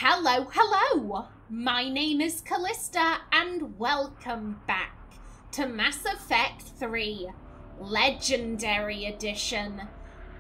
Hello, hello! My name is Kallista and welcome back to Mass Effect 3 Legendary Edition.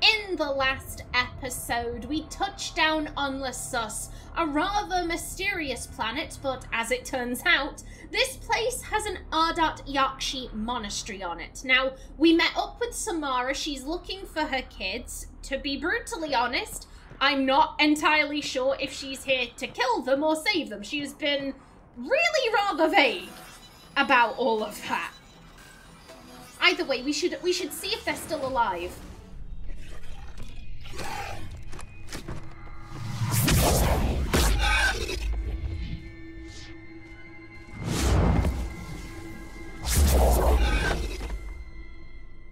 In the last episode, we touched down on Lassus, a rather mysterious planet, but as it turns out, this place has an Ardat Yakshi monastery on it. Now, we met up with Samara. She's looking for her kids. To be brutally honest, I'm not entirely sure if she's here to kill them or save them. She has been really rather vague about all of that. Either way, we should see if they're still alive.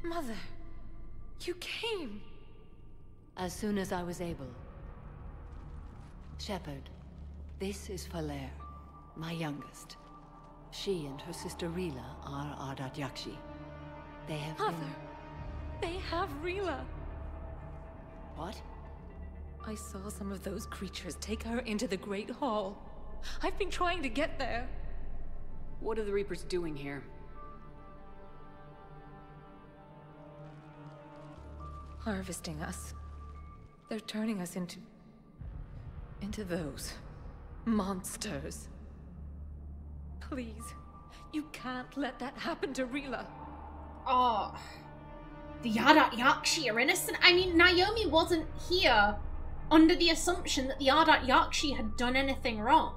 Mother, you came. As soon as I was able. Shepard, this is Falere, my youngest. She and her sister Rila are Ardat Yakshi. They have Mother, they have Rila. What? I saw some of those creatures take her into the Great Hall. I've been trying to get there. What are the Reapers doing here? Harvesting us. They're turning us into those monsters. Please, you can't let that happen to Rila. Oh, the Ardat Yakshi are innocent. I mean, Naomi wasn't here under the assumption that the Ardat Yakshi had done anything wrong.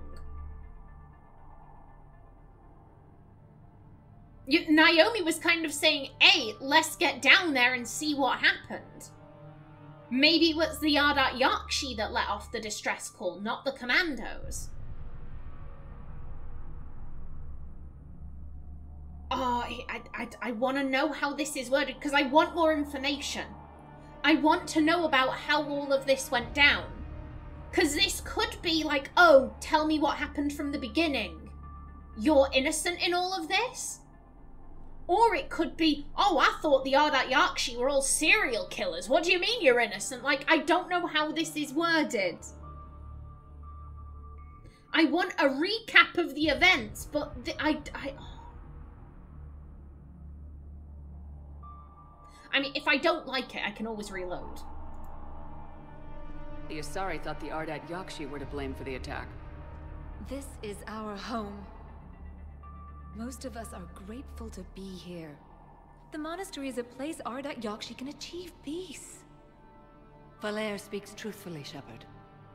Naomi was kind of saying, hey, let's get down there and see what happened. Maybe it was the Ardat Yakshi that let off the distress call, not the commandos. Oh, I want to know how this is worded, because I want more information. I want to know about how all of this went down. Because this could be like, oh, tell me what happened from the beginning. You're innocent in all of this? Or it could be, oh, I thought the Ardat Yakshi were all serial killers. What do you mean you're innocent? Like, I don't know how this is worded. I want a recap of the events, but I mean, if I don't like it, I can always reload. The Asari thought the Ardat Yakshi were to blame for the attack. This is our home. Most of us are grateful to be here. The monastery is a place Ardat Yakshi can achieve peace. Falere speaks truthfully, Shepard.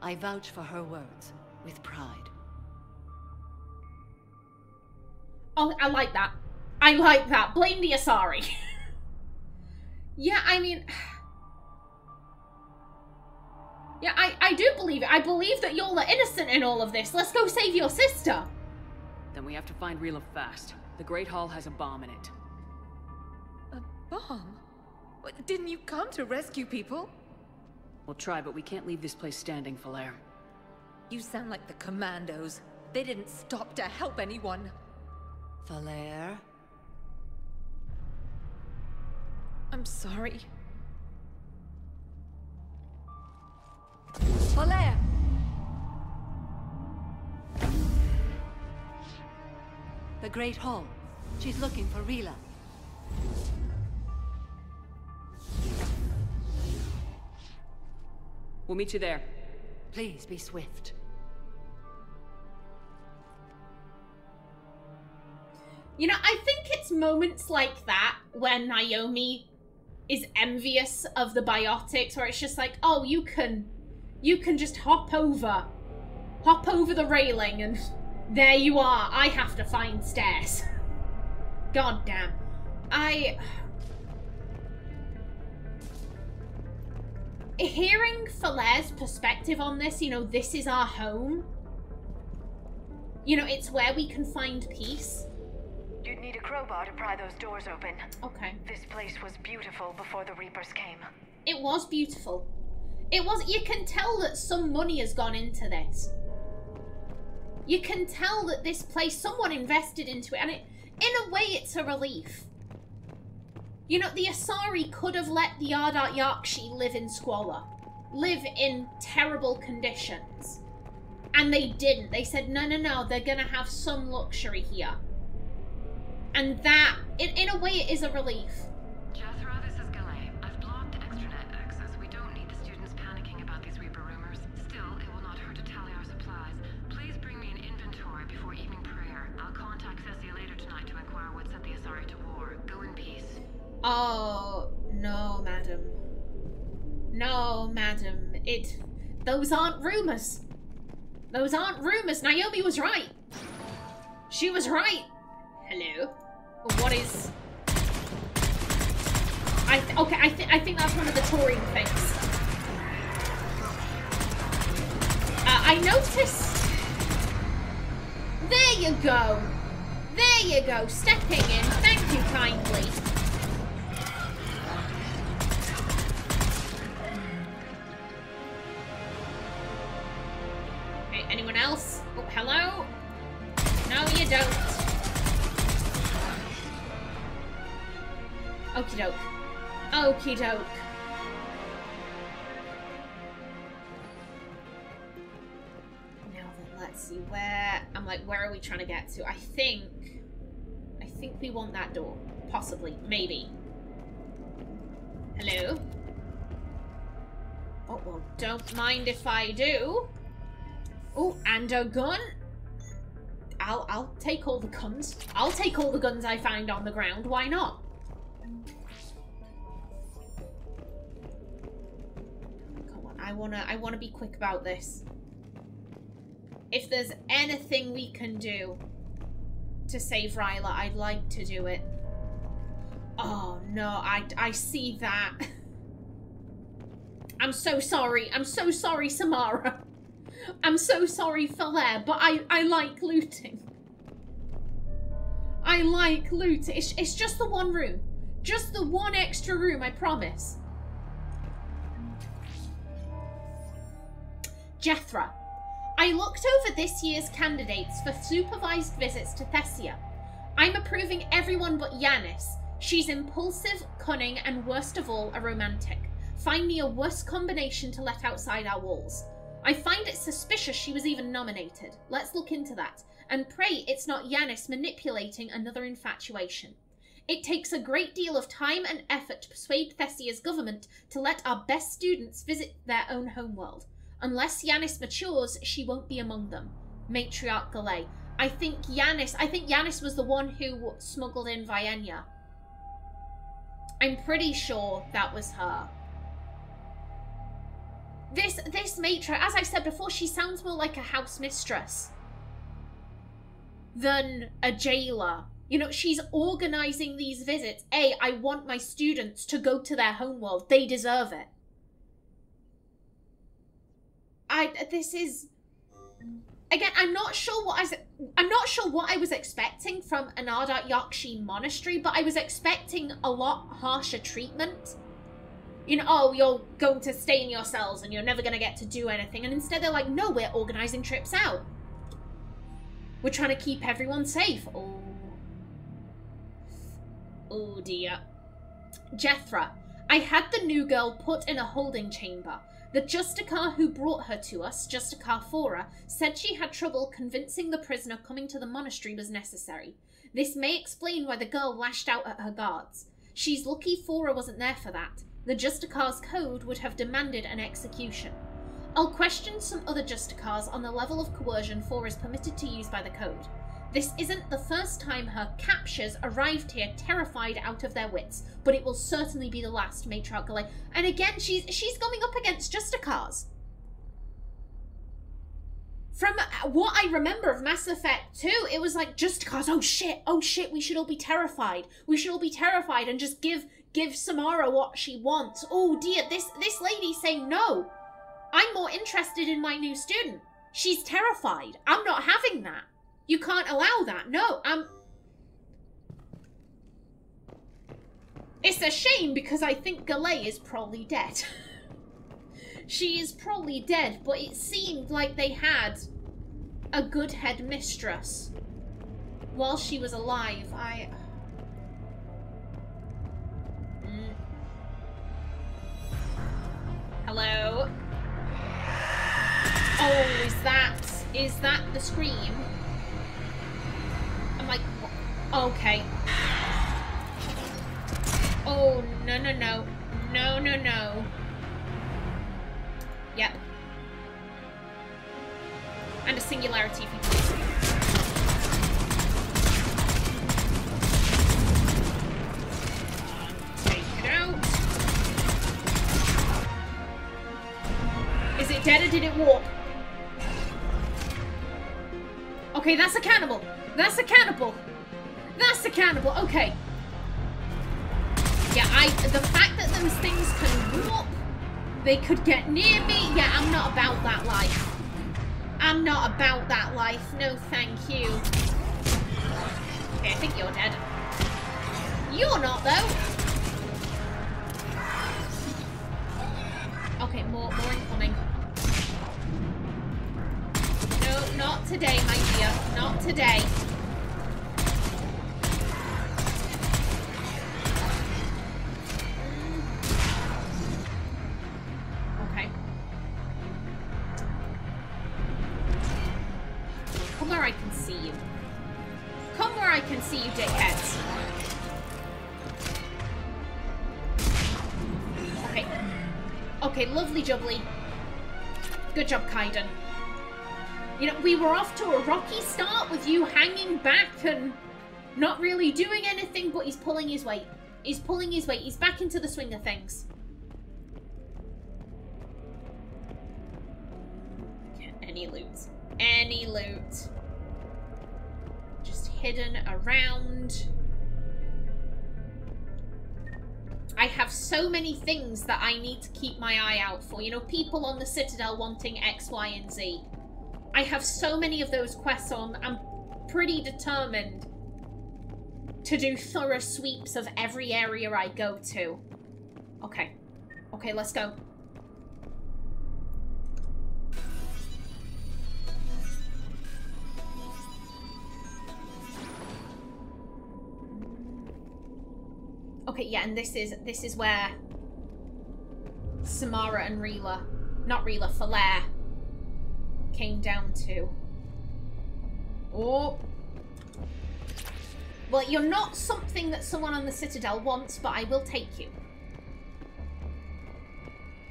I vouch for her words, with pride. Oh, I like that. I like that. Blame the Asari. Yeah, I mean... Yeah, I do believe it. I believe that y'all are innocent in all of this. Let's go save your sister. Then we have to find Rila fast. The Great Hall has a bomb in it. A bomb? What, didn't you come to rescue people? We'll try, but we can't leave this place standing, Falere. You sound like the commandos. They didn't stop to help anyone. Falere? I'm sorry. Falere! The Great Hall. She's looking for Rila. We'll meet you there. Please be swift. You know, I think it's moments like that when Naomi is envious of the biotics, where it's just like, oh, you can just hop over the railing and there you are. I have to find stairs. God damn. Hearing Falere's perspective on this, you know, this is our home. You know, it's where we can find peace. You'd need a crowbar to pry those doors open. Okay. This place was beautiful before the Reapers came. It was beautiful. It was, you can tell that some money has gone into this. You can tell that this place, someone invested into it, and in a way, it's a relief. You know, the Asari could have let the Ardat Yakshi live in squalor, live in terrible conditions, And they didn't. They said, no, no, no, they're gonna have some luxury here. And that, in a way, it is a relief. Jethro, this is Galay. I've blocked extranet access. We don't need the students panicking about these Reaper rumors. Still, it will not hurt to tally our supplies. Please bring me an inventory before evening prayer. I'll contact Thessia later tonight to inquire what set the Asari to war. Go in peace. Oh, no, madam. No, madam. Those aren't rumors. Those aren't rumors. Naomi was right. She was right. Hello. What is... Okay, I think that's one of the touring things. I noticed... There you go. There you go. Stepping in. Thank you kindly. Okay, anyone else? Oh, hello? No, you don't. Okie doke. Okie doke. Now then, let's see where... I'm like, where are we trying to get to? I think we want that door. Possibly. Maybe. Hello? Oh, well, don't mind if I do. Oh, and a gun. I'll take all the guns. I'll take all the guns I find on the ground. Why not? Come on, I wanna be quick about this. If there's anything we can do to save Rila, I'd like to do it. Oh no, I see that. I'm so sorry. I'm so sorry, Samara. I'm so sorry, Falere, but I like looting. I like looting. It's just the one room. Just the one extra room, I promise. Jethro. I looked over this year's candidates for supervised visits to Thessia. I'm approving everyone but Yanis. She's impulsive, cunning, and worst of all, a romantic. Find me a worse combination to let outside our walls. I find it suspicious she was even nominated. Let's look into that. And pray it's not Yanis manipulating another infatuation. It takes a great deal of time and effort to persuade Thessia's government to let our best students visit their own homeworld. Unless Yanis matures, she won't be among them. Matriarch Galay. I think Yanis was the one who smuggled in Vienya. I'm pretty sure that was her. This matron, as I said before, she sounds more like a house mistress than a jailer. You know, she's organising these visits. I want my students to go to their homeworld. They deserve it. This is... Again, I'm not sure what I was expecting from an Ardat Yakshi monastery, but I was expecting a lot harsher treatment. You know, oh, you're going to stay in your cells and you're never going to get to do anything. And instead they're like, no, we're organising trips out. We're trying to keep everyone safe. Oh. Oh dear. Jethro. I had the new girl put in a holding chamber. The Justicar who brought her to us, Justicar Falere, said she had trouble convincing the prisoner coming to the monastery was necessary. This may explain why the girl lashed out at her guards. She's lucky Falere wasn't there for that. The Justicar's code would have demanded an execution. I'll question some other Justicars on the level of coercion Falere is permitted to use by the code. This isn't the first time her captures arrived here terrified out of their wits, but it will certainly be the last, Matriarch Galay. And again, she's going up against Justicars. From what I remember of Mass Effect 2, it was like, Justicars, oh shit, we should all be terrified. We should all be terrified and just give Samara what she wants. Oh dear, this lady's saying no. I'm more interested in my new student. She's terrified. I'm not having that. You can't allow that. No, It's a shame because I think Galay is probably dead. She is probably dead, but it seemed like they had a good headmistress while she was alive. Hello? Oh, Is that the scream? I'm like, okay. Oh, no, no, no. No, no, no. Yep. And a singularity if you please. Take it out. Is it dead or did it walk? Okay, that's a cannibal. That's a cannibal. That's a cannibal. Okay. Yeah, the fact that those things can walk, they could get near me. Yeah, I'm not about that life. I'm not about that life. No, thank you. Okay, I think you're dead. You're not, though. Okay, more incoming. No, not today, my dear. Not today. Okay. Come where I can see you. Come where I can see you, dickheads. Okay. Okay, lovely jubbly. Good job, Kaiden. You know, we were off to a rocky start with you hanging back and not really doing anything, but he's pulling his weight. He's pulling his weight. He's back into the swing of things. Any loot. Any loot. Just hidden around. I have so many things that I need to keep my eye out for. You know, people on the Citadel wanting X, Y, and Z. I have so many of those quests on. I'm pretty determined to do thorough sweeps of every area I go to. Okay. Okay, let's go. Okay, yeah, and this is where Samara and Rila, not Rila, Falere came down to. Oh. Well, you're not something that someone on the Citadel wants, but I will take you.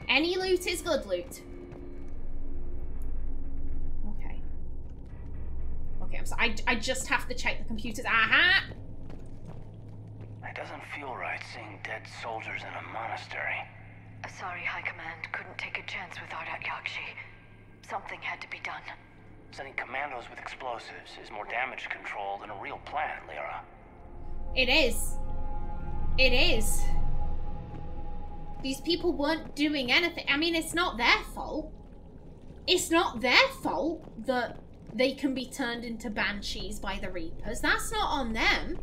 Any loot is good loot. Okay. Okay, I'm sorry. I just have to check the computers. Aha! It doesn't feel right seeing dead soldiers in a monastery. Sorry, High Command. Couldn't take a chance with Ardat Yakshi. Something had to be done. Sending commandos with explosives is more damage control than a real plan, Lyra. It is. It is. These people weren't doing anything. I mean, it's not their fault. It's not their fault that they can be turned into banshees by the Reapers. That's not on them.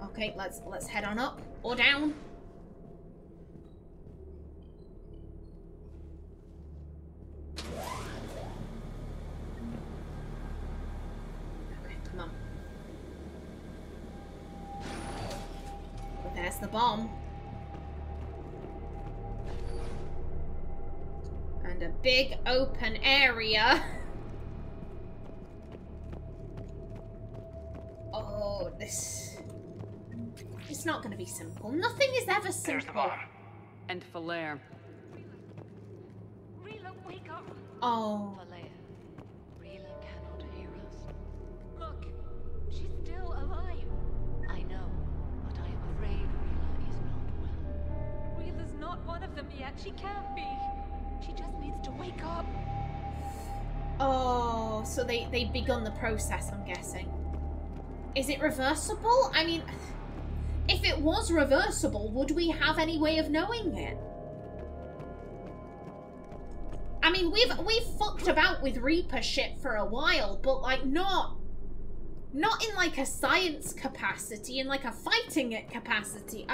Okay, let's head on up or down. Okay, come on. Well, there's the bomb. And a big open area. Oh, it's not going to be simple. Nothing is ever simple. There's the bomb. And Falere. Rila, wake up! Oh. Falere, Rila cannot hear us. Look, she's still alive. I know, but I am afraid Rila is not well. Rila's not one of them yet. She can't be. She just needs to wake up. Oh, so they've begun the process, I'm guessing. Is it reversible? I mean, if it was reversible, would we have any way of knowing it? I mean, we've fucked about with Reaper shit for a while, but like not in like a science capacity, in like a fighting it capacity.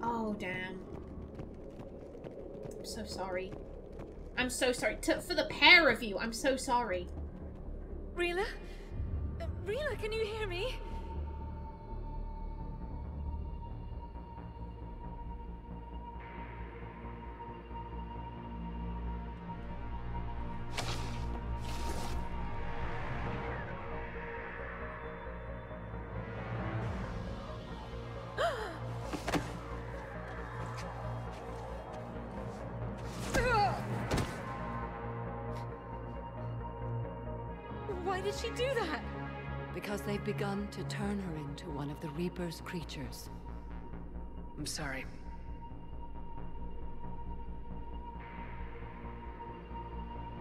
Oh damn. I'm so sorry. I'm so sorry. For the pair of you, I'm so sorry. Rila? Rila, can you hear me? did she do that? Because they've begun to turn her into one of the Reaper's creatures. I'm sorry.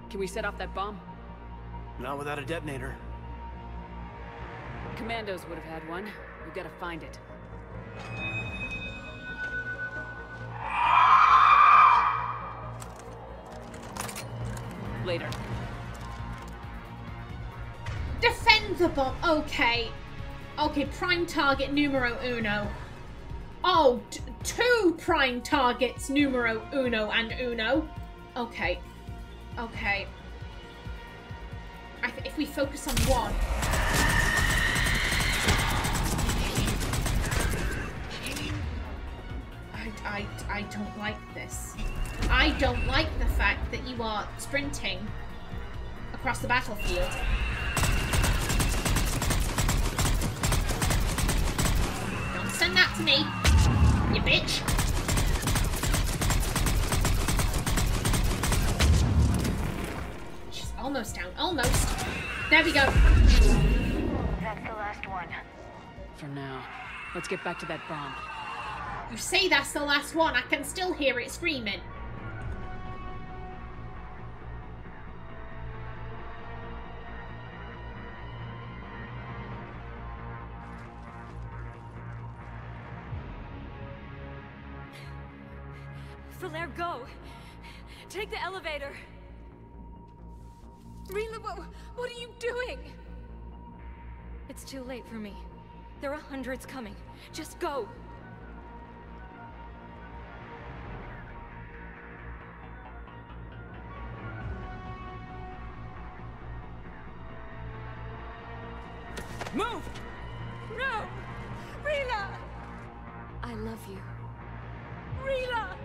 Can we set off that bomb? Not without a detonator. Commandos would have had one. We've got to find it. Later. Defend the bomb. Okay. Okay, prime target numero uno. Oh, two prime targets numero uno and uno. Okay. Okay. If we focus on one. I don't like this. I don't like the fact that you are sprinting across the battlefield. Don't send that to me, you bitch. She's almost down, almost. There we go. That's the last one. For now. Let's get back to that bomb. You say that's the last one, I can still hear it screaming. Falere, go! Take the elevator! Rila, what are you doing? It's too late for me. There are hundreds coming. Just go! Move! No! Rila! I love you. Rila!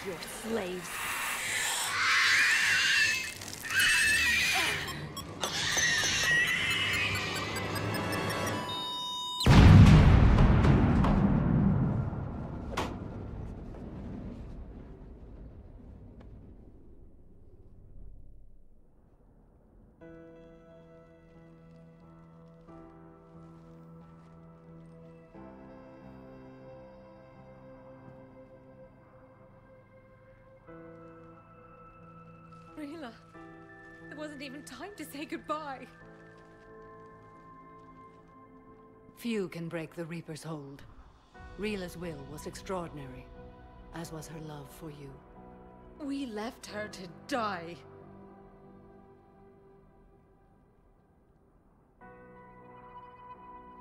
Your slaves. Rila, there wasn't even time to say goodbye. Few can break the Reaper's hold. Rila's will was extraordinary, as was her love for you. We left her to die.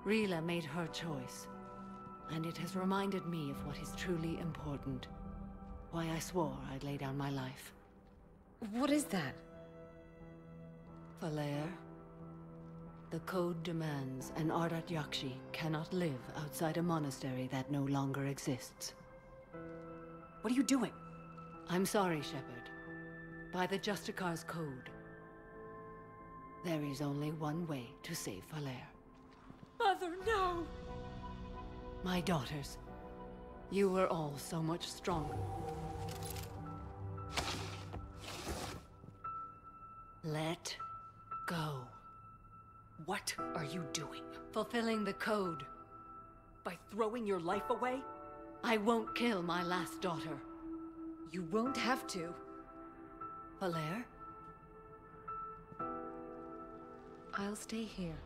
Rila made her choice, and it has reminded me of what is truly important. Why I swore I'd lay down my life. What is that? Falere, the code demands an Ardat Yakshi cannot live outside a monastery that no longer exists. What are you doing? I'm sorry, Shepherd. By the Justicar's code, there is only one way to save Falere. Mother, no! My daughters, you were all so much stronger. Let go. What are you doing? Fulfilling the code. By throwing your life away? I won't kill my last daughter. You won't have to. Falere? I'll stay here.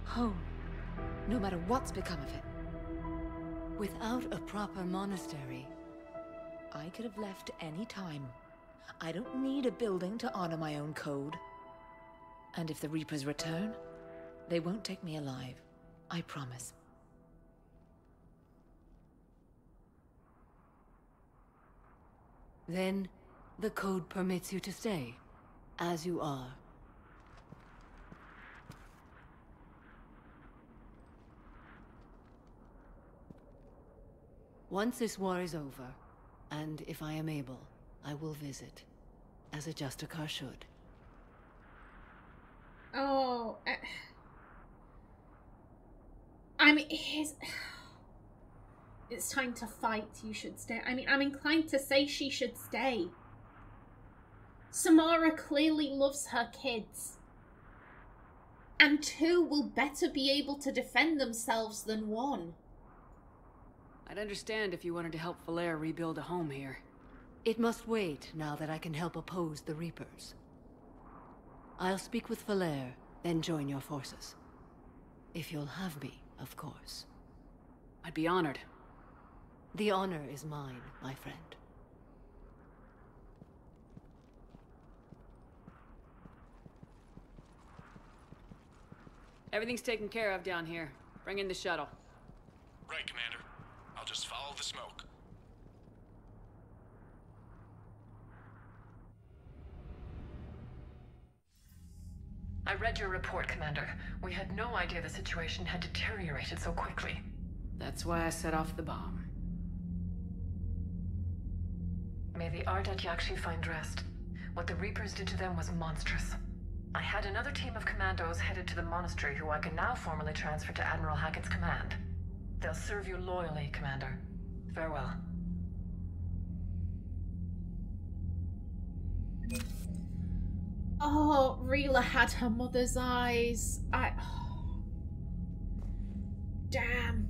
Home. No matter what's become of it. Without a proper monastery, I could have left any time. I don't need a building to honor my own code. And if the Reapers return, they won't take me alive. I promise. Then, the code permits you to stay, as you are. Once this war is over, and if I am able, I will visit, as a Justicar should. Oh, I mean, it's time to fight. You should stay. I mean, I'm inclined to say she should stay. Samara clearly loves her kids. And two will better be able to defend themselves than one. I'd understand if you wanted to help Falere rebuild a home here. It must wait now that I can help oppose the Reapers. I'll speak with Falere, then join your forces. If you'll have me, of course. I'd be honored. The honor is mine, my friend. Everything's taken care of down here. Bring in the shuttle. Right, Commander. I'll just follow the smoke. I read your report, Commander. We had no idea the situation had deteriorated so quickly. That's why I set off the bomb. May the Ardat Yakshi find rest. What the Reapers did to them was monstrous. I had another team of commandos headed to the monastery who I can now formally transfer to Admiral Hackett's command. They'll serve you loyally, Commander. Farewell. Oh, Rila had her mother's eyes. Damn.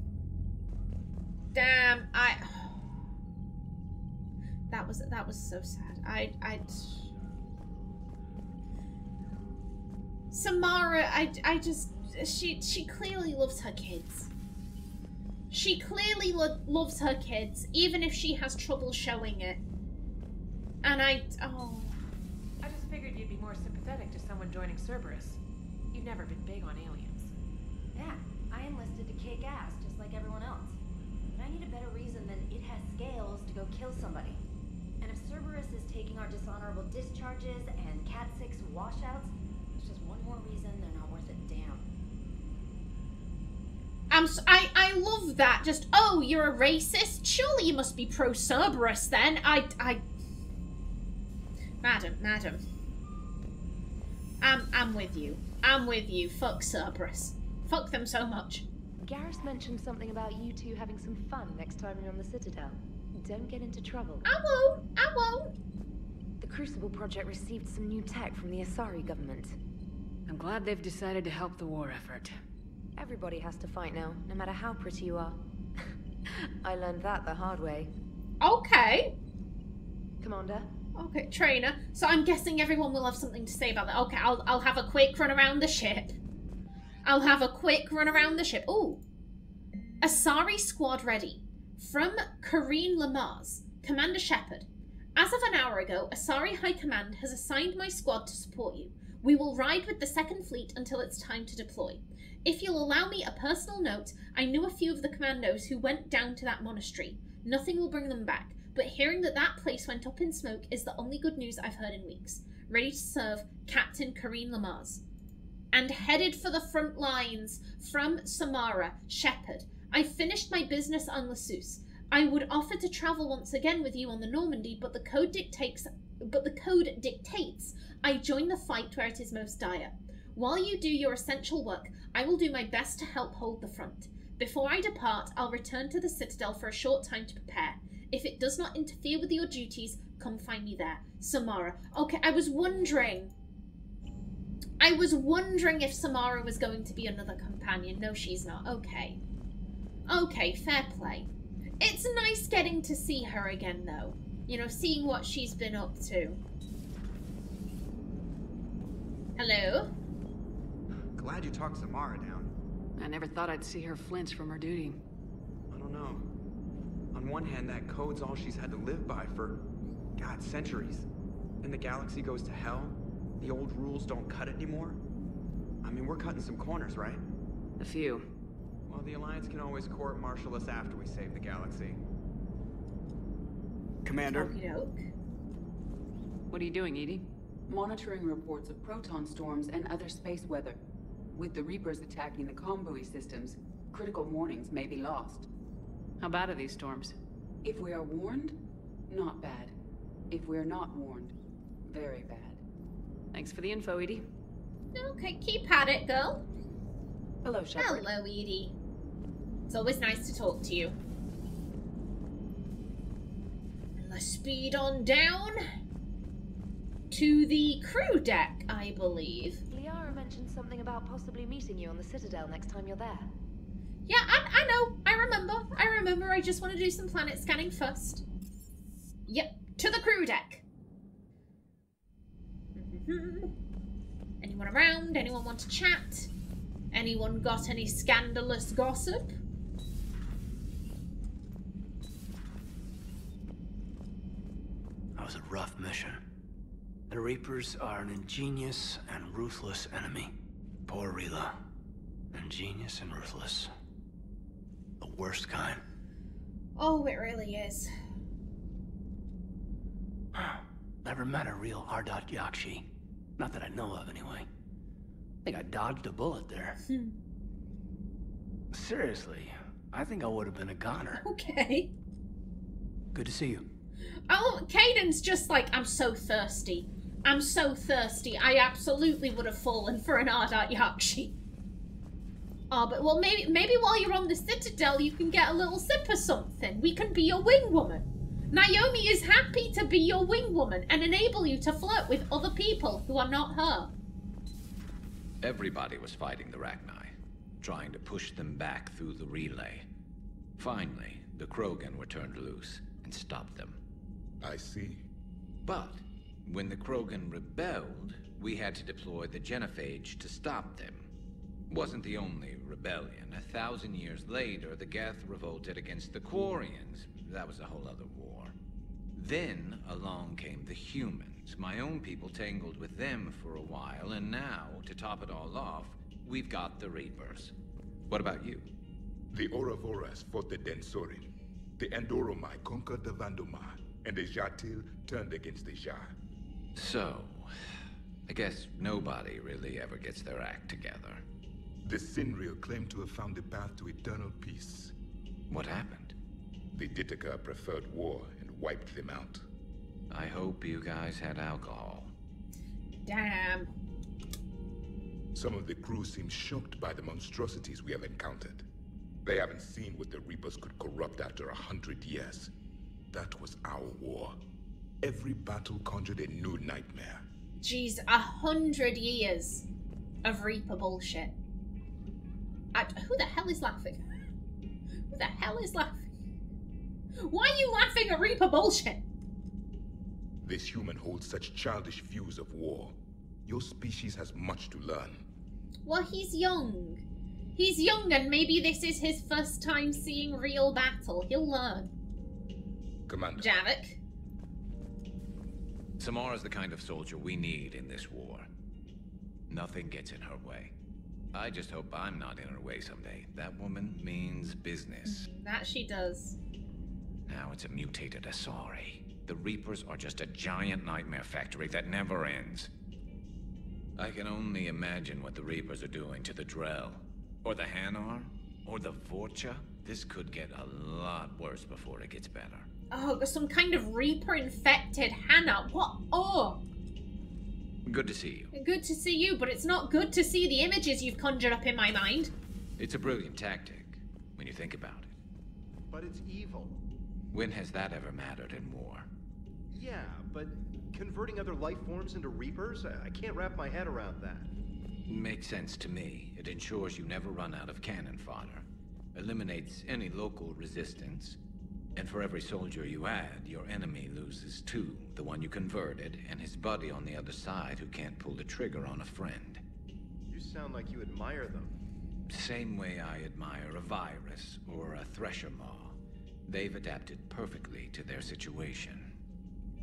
That was so sad. Samara, she clearly loves her kids. She clearly loves her kids, even if she has trouble showing it. And I just figured you'd be more sympathetic to someone joining Cerberus. You've never been big on aliens. Yeah, I enlisted to kick ass, just like everyone else. But I need a better reason than it has scales to go kill somebody. And if Cerberus is taking our dishonorable discharges and Cat 6 washouts, it's just one more reason they're not worth a damn. I love that. Just, oh, you're a racist? Surely you must be pro-Cerberus then. Madam. I'm with you. I'm with you. Fuck Cerberus. Fuck them so much. Garrus mentioned something about you two having some fun next time you're on the Citadel. Don't get into trouble. I won't. The Crucible Project received some new tech from the Asari government. I'm glad they've decided to help the war effort. Everybody has to fight now, no matter how pretty you are. I learned that the hard way. Okay. Commander? Okay, trainer. So I'm guessing everyone will have something to say about that. Okay, I'll have a quick run around the ship. Ooh. Asari squad ready. From Kareen Lamars, Commander Shepard. As of an hour ago, Asari High Command has assigned my squad to support you. We will ride with the Second Fleet until it's time to deploy. If you'll allow me a personal note, I knew a few of the commandos who went down to that monastery. Nothing will bring them back, but hearing that that place went up in smoke is the only good news I've heard in weeks. Ready to serve, Captain Kareen Lamars. And headed for the front lines from Samara, Shepard. I finished my business on Lassus. I would offer to travel once again with you on the Normandy, but the code dictates I join the fight where it is most dire. While you do your essential work, I will do my best to help hold the front. Before I depart, I'll return to the Citadel for a short time to prepare. If it does not interfere with your duties, come find me there. Samara. Okay, I was wondering if Samara was going to be another companion. No, she's not. Okay. Okay, fair play. It's nice getting to see her again, though. You know, seeing what she's been up to. Hello? Glad you talked Samara down. I never thought I'd see her flinch from her duty. I don't know. On On one hand, that code's all she's had to live by for, God, centuries. And the galaxy goes to hell. The old rules don't cut it anymore. I mean, we're cutting some corners, right? A few. Well, the Alliance can always court-martial us after we save the galaxy. Commander? Okey-doke. What are you doing, Edie? Monitoring reports of proton storms and other space weather. With the Reapers attacking the comm buoy systems, critical warnings may be lost. How bad are these storms? If we are warned, not bad. If we are not warned, very bad. Thanks for the info, Edie. Okay, keep at it, girl. Hello, Shepard. Hello, Edie. It's always nice to talk to you. And let's speed on down to the crew deck, I believe. Liara mentioned something about possibly meeting you on the Citadel next time you're there. Yeah, I know. I remember. I just want to do some planet scanning first. Yep, to the crew deck. Anyone around? Anyone want to chat? Anyone got any scandalous gossip? That was a rough mission. The Reapers are an ingenious and ruthless enemy. Poor Rila. Ingenious and ruthless. The worst kind. Oh, it really is. Never met a real Ardat Yakshi. Not that I know of, anyway. I think I dodged a bullet there. Seriously, I think I would have been a goner. Okay. Good to see you. Oh, Caden's just like, I'm so thirsty. I'm so thirsty. I absolutely would have fallen for an Ardat Yakshi. Oh, but well, maybe while you're on the Citadel, you can get a little sip of something. We can be your wing woman. Naomi is happy to be your wing woman and enable you to flirt with other people who are not her. Everybody was fighting the Rachni, trying to push them back through the relay. Finally, the Krogan were turned loose and stopped them. I see. But when the Krogan rebelled, we had to deploy the genophage to stop them. Wasn't the only rebellion. 1,000 years later, the Geth revolted against the Quarians. That was a whole other war. Then along came the humans. My own people tangled with them for a while, and now, to top it all off, we've got the Reapers. What about you? The Ouroboros fought the Densorin. The Andoromai conquered the Vandomai, and the Jatil turned against the Jah. So, I guess nobody really ever gets their act together. The Sinreal claimed to have found the path to eternal peace. What happened? The Ditaka preferred war and wiped them out. I hope you guys had alcohol. Damn. Some of the crew seem shocked by the monstrosities we have encountered. They haven't seen what the Reapers could corrupt after 100 years. That was our war. Every battle conjured a new nightmare. Jeez, 100 years of Reaper bullshit. Who the hell is laughing? Who the hell is laughing? Why are you laughing at Reaper bullshit? This human holds such childish views of war. Your species has much to learn. Well, he's young. He's young, and maybe this is his first time seeing real battle. He'll learn. Commander. Javik. Samara's the kind of soldier we need in this war. Nothing gets in her way. I just hope I'm not in her way someday. That woman means business. That she does. Now it's a mutated Asari. The Reapers are just a giant nightmare factory that never ends. I can only imagine what the Reapers are doing to the Drell. Or the Hanar. Or the Vorcha. This could get a lot worse before it gets better. Oh, there's some kind of Reaper-infected Hannah. What? Oh! Good to see you. Good to see you, but it's not good to see the images you've conjured up in my mind. It's a brilliant tactic, when you think about it. But it's evil. When has that ever mattered in war? Yeah, but converting other life forms into Reapers? I can't wrap my head around that. Makes sense to me. It ensures you never run out of cannon fodder. Eliminates any local resistance. And for every soldier you add, your enemy loses two. The one you converted, and his buddy on the other side who can't pull the trigger on a friend. You sound like you admire them. Same way I admire a virus or a thresher maw. They've adapted perfectly to their situation.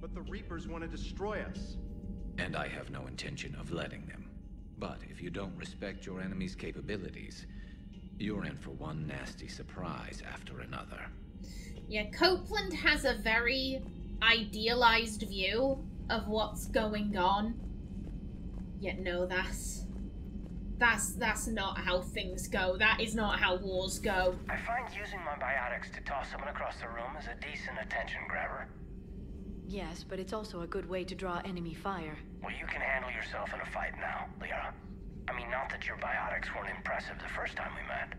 But the Reapers want to destroy us. And I have no intention of letting them. But if you don't respect your enemy's capabilities, you're in for one nasty surprise after another. Yeah, Copeland has a very idealized view of what's going on. Yet no, that's not how things go. That is not how wars go. I find using my biotics to toss someone across the room is a decent attention grabber. Yes, but it's also a good way to draw enemy fire. Well, you can handle yourself in a fight now, Liara. I mean, not that your biotics weren't impressive the first time we met.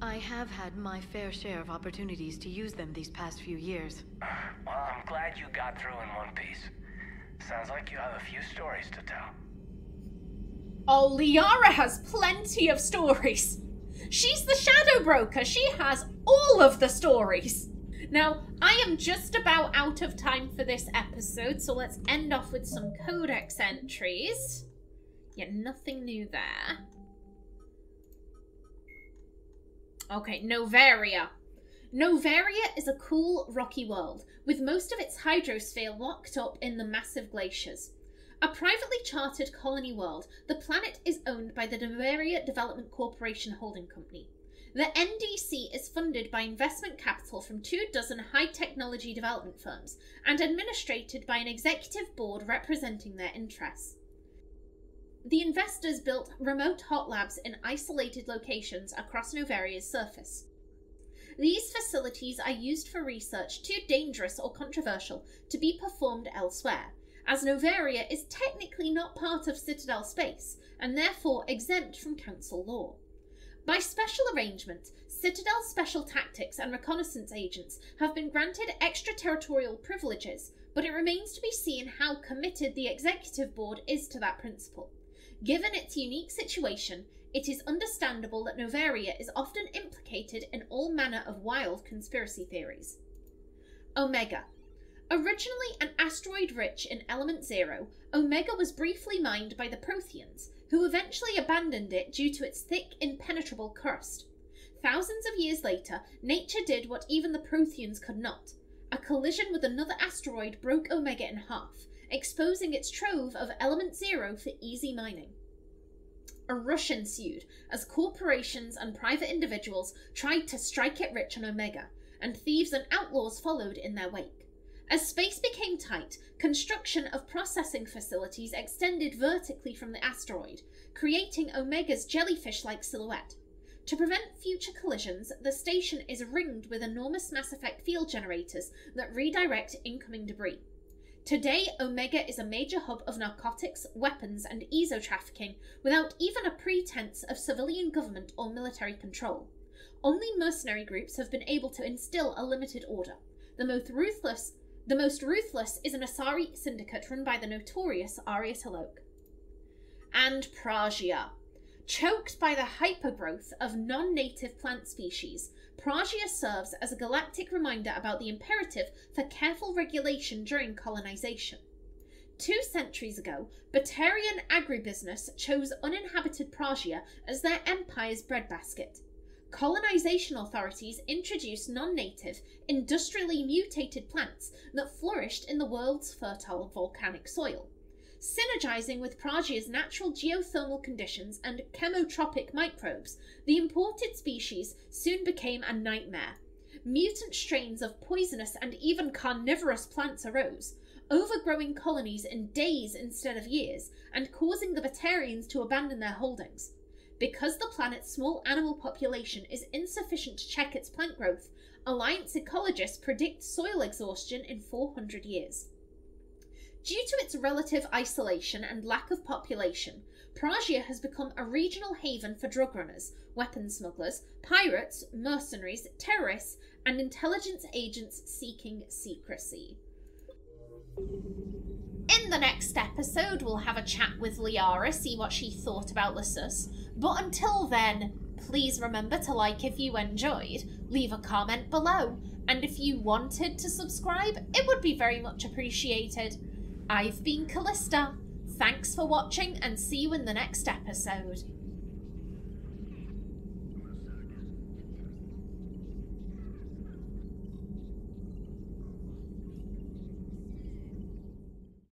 I have had my fair share of opportunities to use them these past few years. Well, I'm glad you got through in one piece. Sounds like you have a few stories to tell. Oh, Liara has plenty of stories. She's the Shadow Broker. She has all of the stories. Now, I am just about out of time for this episode, so let's end off with some codex entries. Yeah, nothing new there. Okay, Noveria. Noveria is a cool, rocky world, with most of its hydrosphere locked up in the massive glaciers. A privately chartered colony world, the planet is owned by the Noveria Development Corporation Holding Company. The NDC is funded by investment capital from 24 high-technology development firms and administrated by an executive board representing their interests. The investors built remote hot labs in isolated locations across Noveria's surface. These facilities are used for research too dangerous or controversial to be performed elsewhere, as Noveria is technically not part of Citadel space and therefore exempt from Council law. By special arrangement, Citadel Special Tactics and Reconnaissance agents have been granted extraterritorial privileges, but it remains to be seen how committed the Executive Board is to that principle. Given its unique situation, it is understandable that Noveria is often implicated in all manner of wild conspiracy theories. Omega. Originally an asteroid rich in element 0, Omega was briefly mined by the Protheans, who eventually abandoned it due to its thick, impenetrable crust. Thousands of years later, nature did what even the Protheans could not. A collision with another asteroid broke Omega in half, exposing its trove of element 0 for easy mining. A rush ensued as corporations and private individuals tried to strike it rich on Omega, and thieves and outlaws followed in their wake. As space became tight, construction of processing facilities extended vertically from the asteroid, creating Omega's jellyfish-like silhouette. To prevent future collisions, the station is ringed with enormous Mass Effect field generators that redirect incoming debris. Today, Omega is a major hub of narcotics, weapons, and ESO trafficking without even a pretense of civilian government or military control. Only mercenary groups have been able to instill a limited order. The most ruthless is an Asari syndicate run by the notorious Arya Talok. And Pragia. Choked by the hypergrowth of non-native plant species, Pragia serves as a galactic reminder about the imperative for careful regulation during colonization. 2 centuries ago, Batarian agribusiness chose uninhabited Pragia as their empire's breadbasket. Colonization authorities introduced non-native, industrially mutated plants that flourished in the world's fertile volcanic soil. Synergizing with Pragia's natural geothermal conditions and chemotropic microbes, the imported species soon became a nightmare. Mutant strains of poisonous and even carnivorous plants arose, overgrowing colonies in days instead of years, and causing the Batarians to abandon their holdings. Because the planet's small animal population is insufficient to check its plant growth, Alliance ecologists predict soil exhaustion in 400 years. Due to its relative isolation and lack of population, Pragia has become a regional haven for drug runners, weapons smugglers, pirates, mercenaries, terrorists, and intelligence agents seeking secrecy. In the next episode, we'll have a chat with Liara, see what she thought about Lysus. But until then, please remember to like if you enjoyed, leave a comment below, and if you wanted to subscribe, it would be very much appreciated. I've been Callista. Thanks for watching and see you in the next episode.